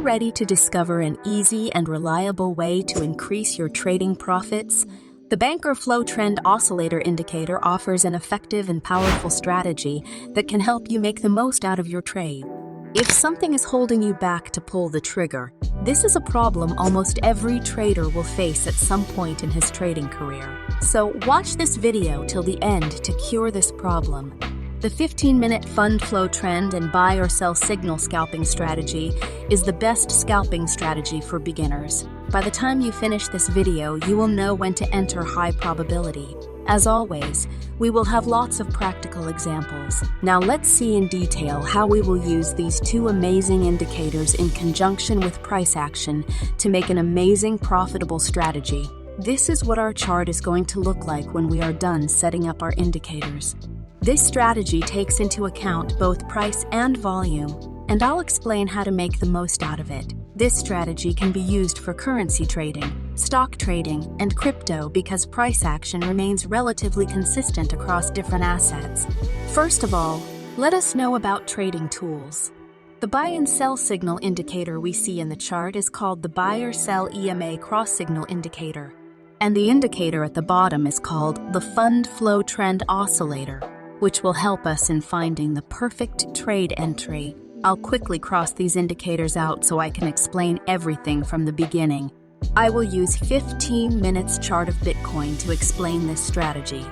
ready to discover an easy and reliable way to increase your trading profits? The Banker Flow Trend Oscillator Indicator offers an effective and powerful strategy that can help you make the most out of your trade. If something is holding you back to pull the trigger, this is a problem almost every trader will face at some point in his trading career. So watch this video till the end to cure this problem. The 15-minute fund flow trend and buy or sell signal scalping strategy is the best scalping strategy for beginners. By the time you finish this video, you will know when to enter high probability. As always, we will have lots of practical examples. Now let's see in detail how we will use these two amazing indicators in conjunction with price action to make an amazing profitable strategy. This is what our chart is going to look like when we are done setting up our indicators. This strategy takes into account both price and volume, and I'll explain how to make the most out of it. This strategy can be used for currency trading, stock trading, and crypto because price action remains relatively consistent across different assets. First of all, let us know about trading tools. The buy and sell signal indicator we see in the chart is called the buy or sell EMA cross signal indicator, and the indicator at the bottom is called the fund flow trend oscillator, which will help us in finding the perfect trade entry. I'll quickly cross these indicators out so I can explain everything from the beginning. I will use 15 minutes chart of Bitcoin to explain this strategy.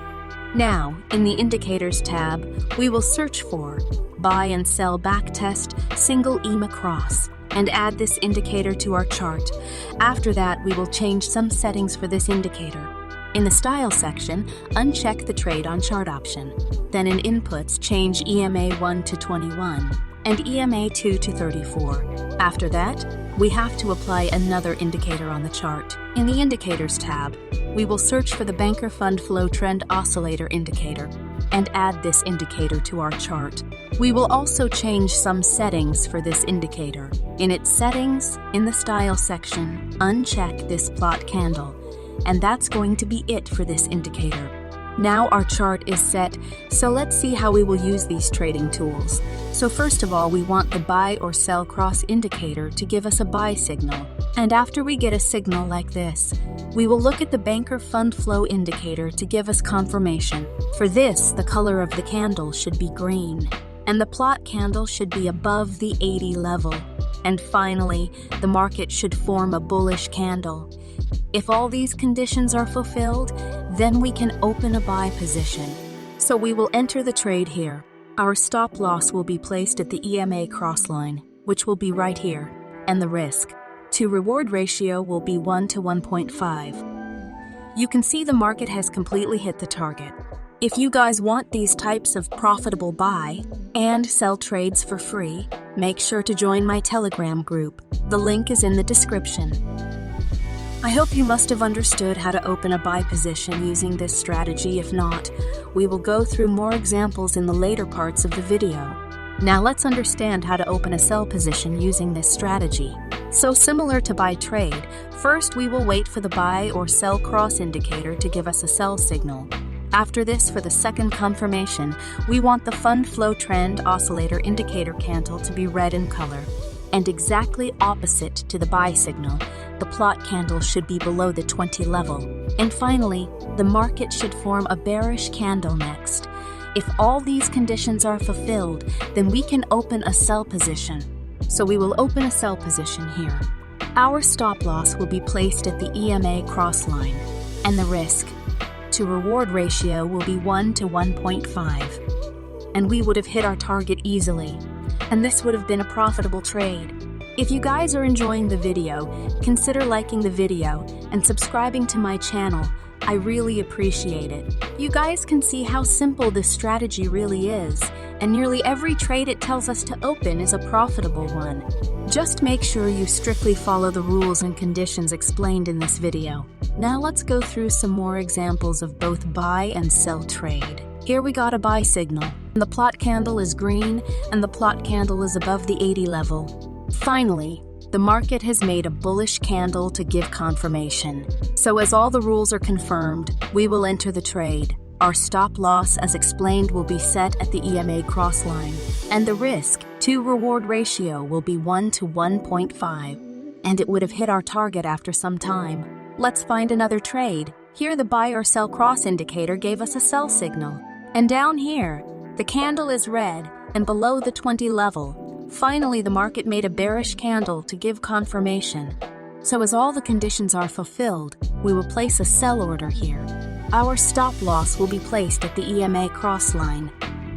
Now, in the Indicators tab, we will search for Buy and Sell Backtest Single EMA Cross and add this indicator to our chart. After that, we will change some settings for this indicator. In the Style section, uncheck the Trade on Chart option. Then in Inputs, change EMA 1 to 21 and EMA 2 to 34. After that, we have to apply another indicator on the chart. In the Indicators tab, we will search for the Banker Fund Flow Trend Oscillator Indicator and add this indicator to our chart. We will also change some settings for this indicator. In its settings, in the Style section, uncheck this plot candle. And that's going to be it for this indicator. Now our chart is set, so let's see how we will use these trading tools. So first of all, we want the buy or sell cross indicator to give us a buy signal. And after we get a signal like this, we will look at the Banker Fund Flow indicator to give us confirmation. For this, the color of the candle should be green, and the plot candle should be above the 80 level. And finally, the market should form a bullish candle. If all these conditions are fulfilled, then we can open a buy position. So we will enter the trade here. Our stop loss will be placed at the EMA crossline, which will be right here, and the risk to reward ratio will be 1 to 1.5. You can see the market has completely hit the target. If you guys want these types of profitable buy and sell trades for free, make sure to join my Telegram group. The link is in the description. I hope you must have understood how to open a buy position using this strategy. If not, we will go through more examples in the later parts of the video. Now let's understand how to open a sell position using this strategy. So similar to buy trade, first we will wait for the buy or sell cross indicator to give us a sell signal. After this, for the second confirmation, we want the fund flow trend oscillator indicator candle to be red in color. And exactly opposite to the buy signal, the plot candle should be below the 20 level. And finally, the market should form a bearish candle next. If all these conditions are fulfilled, then we can open a sell position. So we will open a sell position here. Our stop loss will be placed at the EMA crossline, and the risk to reward ratio will be 1 to 1.5. And we would have hit our target easily. And this would have been a profitable trade. If you guys are enjoying the video, consider liking the video and subscribing to my channel. I really appreciate it. You guys can see how simple this strategy really is, and nearly every trade it tells us to open is a profitable one. Just make sure you strictly follow the rules and conditions explained in this video. Now let's go through some more examples of both buy and sell trade. Here we got a buy signal. The plot candle is green and the plot candle is above the 80 level. Finally, the market has made a bullish candle to give confirmation. So as all the rules are confirmed, we will enter the trade. Our stop loss, as explained, will be set at the EMA crossline, and the risk to reward ratio will be 1 to 1.5, and it would have hit our target after some time. Let's find another trade. Here the buy or sell cross indicator gave us a sell signal, and down here the candle is red and below the 20 level. Finally, the market made a bearish candle to give confirmation. So as all the conditions are fulfilled, we will place a sell order here. Our stop loss will be placed at the EMA crossline,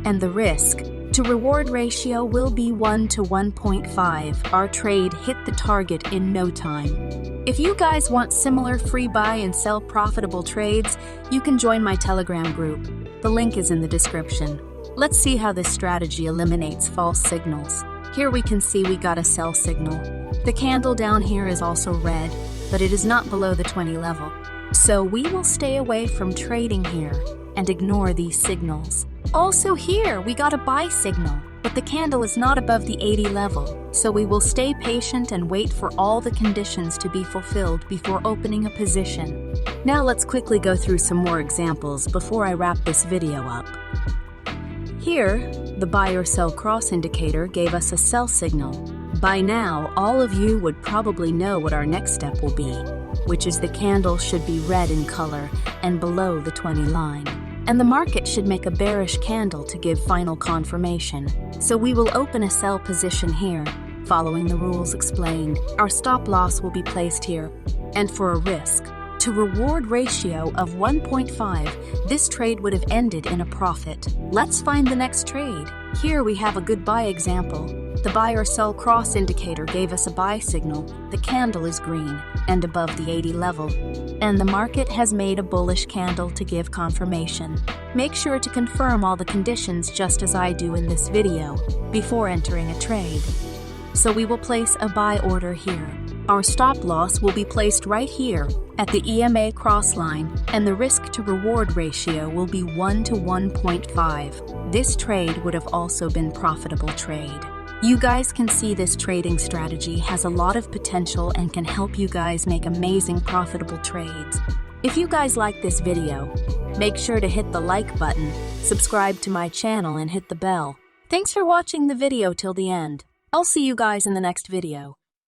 and the risk to reward ratio will be 1 to 1.5. Our trade hit the target in no time. If you guys want similar free buy and sell profitable trades, you can join my Telegram group. The link is in the description. Let's see how this strategy eliminates false signals. Here we can see we got a sell signal. The candle down here is also red, but it is not below the 20 level. So we will stay away from trading here and ignore these signals. Also here, we got a buy signal, but the candle is not above the 80 level. So we will stay patient and wait for all the conditions to be fulfilled before opening a position. Now let's quickly go through some more examples before I wrap this video up. Here, the buy or sell cross indicator gave us a sell signal. By now, all of you would probably know what our next step will be, which is the candle should be red in color and below the 20 line. And the market should make a bearish candle to give final confirmation. So we will open a sell position here, following the rules explained. Our stop loss will be placed here, and for a risk to reward ratio of 1.5, this trade would have ended in a profit. Let's find the next trade. Here we have a good buy example. The buy or sell cross indicator gave us a buy signal. The candle is green and above the 80 level, and the market has made a bullish candle to give confirmation. Make sure to confirm all the conditions just as I do in this video before entering a trade. So we will place a buy order here. Our stop loss will be placed right here at the EMA crossline, and the risk to reward ratio will be 1 to 1.5. This trade would have also been profitable trade. You guys can see this trading strategy has a lot of potential and can help you guys make amazing profitable trades. If you guys like this video, make sure to hit the like button, subscribe to my channel and hit the bell. Thanks for watching the video till the end. I'll see you guys in the next video.